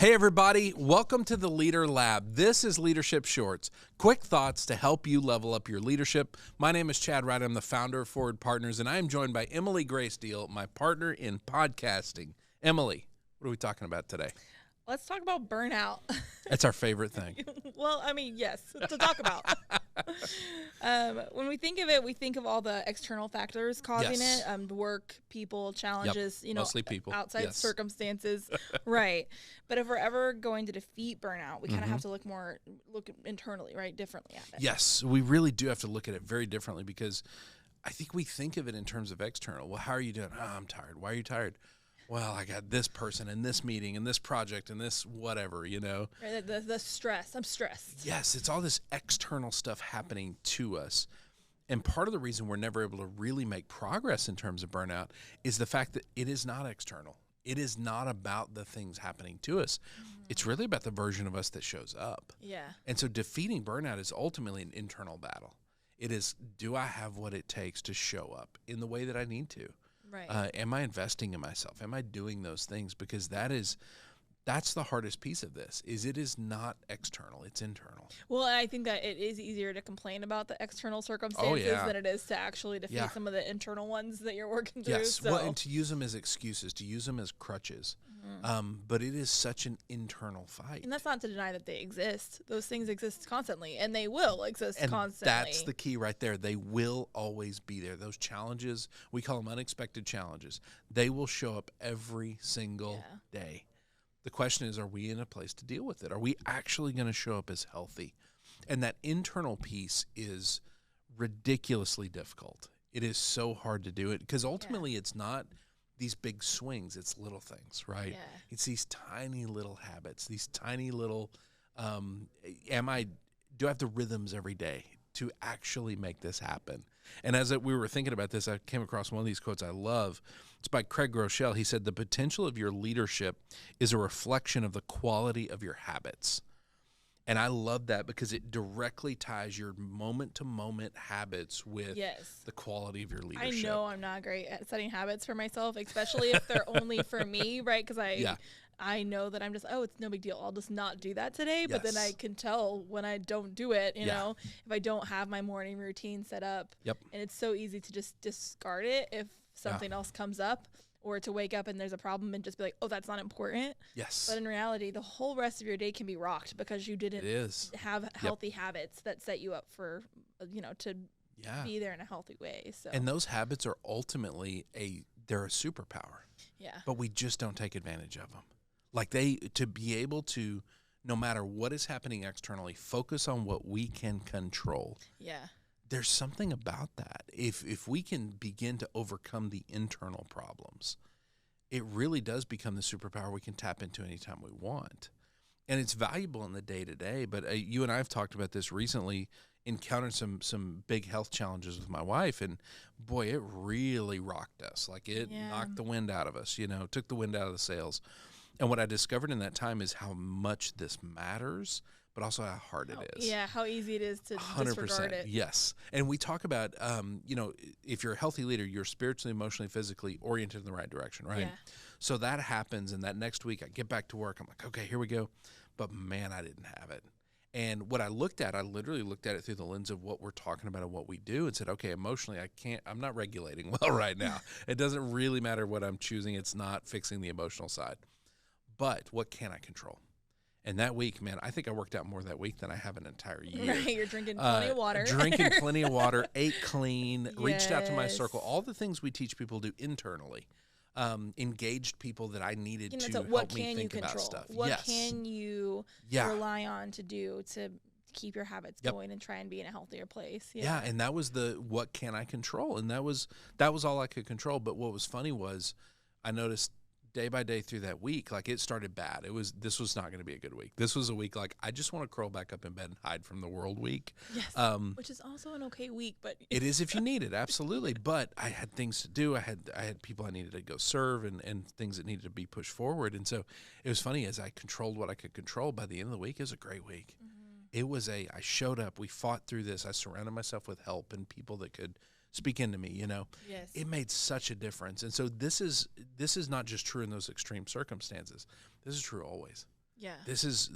Hey everybody, welcome to the Leader Lab. This is Leadership Shorts, quick thoughts to help you level up your leadership. My name is Chad Wright. I'm the founder of Forward Partners, and I am joined by Emily Gracedeal, my partner in podcasting. Emily, what are we talking about today? Let's talk about burnout. That's our favorite thing. Well, I mean, yes, to talk about. When we think of it, we think of all the external factors causing Yes. it, work, people, challenges, Mostly people. outside Yes. circumstances. Right. But if we're ever going to defeat burnout, we kind of have to look internally, right, differently at it. Yes, we really do have to look at it very differently because I think we think of it in terms of external. Well, how are you doing? Oh, I'm tired. Why are you tired? Well, I got this person and this meeting and this project and this whatever, Right, the stress. I'm stressed. Yes, it's all this external stuff happening to us. And part of the reason we're never able to really make progress in terms of burnout is the fact that it is not external. It is not about the things happening to us. It's really about the version of us that shows up. Yeah. And so defeating burnout is ultimately an internal battle. It is, do I have what it takes to show up in the way that I need to? Right. Am I investing in myself? Am I doing those things? Because that's the hardest piece of this, is it is not external, it's internal. Well, I think that it is easier to complain about the external circumstances than it is to actually defeat some of the internal ones that you're working through. Yes, So. well, and to use them as excuses, to use them as crutches. But it is such an internal fight. And that's not to deny that they exist. Those things exist constantly, and they will exist And constantly. that's the key right there. They will always be there. Those challenges, we call them unexpected challenges. They will show up every single day. The question is, are we in a place to deal with it? Are we actually going to show up as healthy? And that internal piece is ridiculously difficult. It is so hard to do it because ultimately it's not these big swings, it's little things, right? Yeah. It's these tiny little habits, these tiny little, do I have the rhythms every day to actually make this happen? And as we were thinking about this, I came across one of these quotes I love. It's by Craig Groeschel. He said, "The potential of your leadership is a reflection of the quality of your habits." And I love that because it directly ties your moment-to-moment habits with the quality of your leadership. I know I'm not great at setting habits for myself, especially if they're only for me, right? Because I know that I'm just, it's no big deal. I'll just not do that today. But then I can tell when I don't do it, you know, if I don't have my morning routine set up. Yep. And it's so easy to just discard it if something else comes up, or to wake up and there's a problem and just be like, oh, that's not important. Yes. But in reality, the whole rest of your day can be rocked because you didn't have healthy habits that set you up for, to be there in a healthy way. So. And those habits are ultimately they're a superpower. Yeah. But we just don't take advantage of them. Like to be able to, no matter what is happening externally, focus on what we can control. Yeah. There's something about that. If we can begin to overcome the internal problems, it really does become the superpower we can tap into anytime we want. And it's valuable in the day-to-day, but you and I have talked about this recently, encountered some big health challenges with my wife, and boy, it really rocked us. Like it knocked the wind out of us, took the wind out of the sails. And what I discovered in that time is how much this matters, but also how hard it is. Yeah, how easy it is to 100%, disregard it. yes. And we talk about, if you're a healthy leader, you're spiritually, emotionally, physically oriented in the right direction, right? Yeah. So that happens, and that next week I get back to work. I'm like, okay, here we go. But man, I didn't have it. And what I literally looked at it through the lens of what we're talking about and what we do, and said, okay, emotionally, I'm not regulating well right now. It doesn't really matter what I'm choosing. It's not fixing the emotional side. But what can I control? And that week, man, I think I worked out more that week than I have an entire year. Right, you're drinking plenty of water. Drinking plenty of water, ate clean, reached out to my circle. All the things we teach people to do internally. Engaged people that I needed to help me think about stuff. What can you rely on to do to keep your habits going and try and be in a healthier place? Yeah, and that was what can I control? And that was all I could control. But what was funny was I noticed day by day through that week, like it started bad. This was not going to be a good week. This was a week like I just want to curl back up in bed and hide from the world week. Yes, which is also an okay week, but it is if you need it, absolutely. But I had things to do. I had people I needed to go serve and things that needed to be pushed forward. And so it was funny as I controlled what I could control. By the end of the week, it was a great week. It was I showed up. We fought through this. I surrounded myself with help and people that could speak into me, Yes. It made such a difference. And so this is not just true in those extreme circumstances. This is true always. Yeah. This is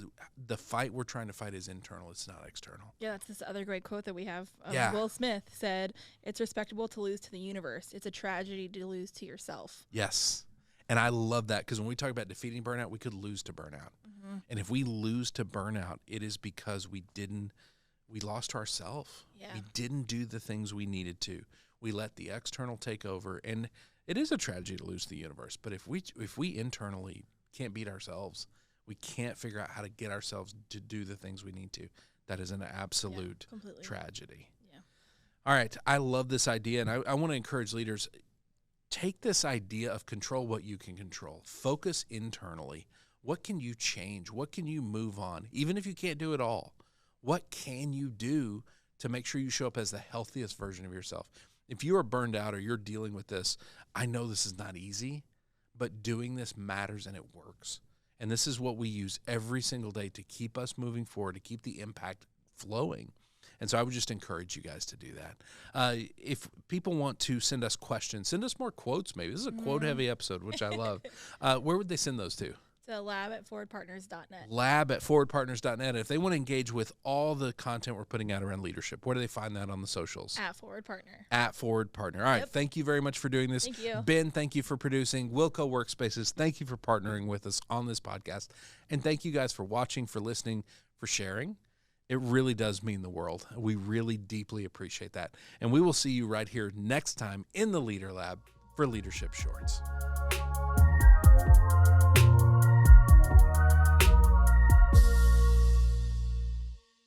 the fight we're trying to fight is internal. It's not external. Yeah, that's this other great quote that we have. Yeah. Will Smith said, "It's respectable to lose to the universe. It's a tragedy to lose to yourself." Yes. And I love that, because when we talk about defeating burnout, we could lose to burnout. Mm-hmm. And if we lose to burnout, it is because we lost to ourselves. Yeah. We didn't do the things we needed to. We let the external take over. And it is a tragedy to lose to the universe. But if we internally can't beat ourselves, we can't figure out how to get ourselves to do the things we need to, that is an absolute tragedy. Yeah. All right. I love this idea. And I want to encourage leaders, take this idea of control what you can control. Focus internally. What can you change? What can you move on? Even if you can't do it all, what can you do to make sure you show up as the healthiest version of yourself? If you are burned out or you're dealing with this, I know this is not easy, but doing this matters and it works. And this is what we use every single day to keep us moving forward, to keep the impact flowing. And so I would just encourage you guys to do that. If people want to send us questions, send us more quotes maybe. This is a quote-heavy episode, which I love. Where would they send those to? So lab@forwardpartners.net. Lab@forwardpartners.net. If they want to engage with all the content we're putting out around leadership, where do they find that on the socials? @forwardpartner. @forwardpartner. All right. Thank you very much for doing this. Thank you. Ben, thank you for producing. Wilco Workspaces, thank you for partnering with us on this podcast. And thank you guys for watching, for listening, for sharing. It really does mean the world. We really deeply appreciate that. And we will see you right here next time in the Leader Lab for Leadership Shorts.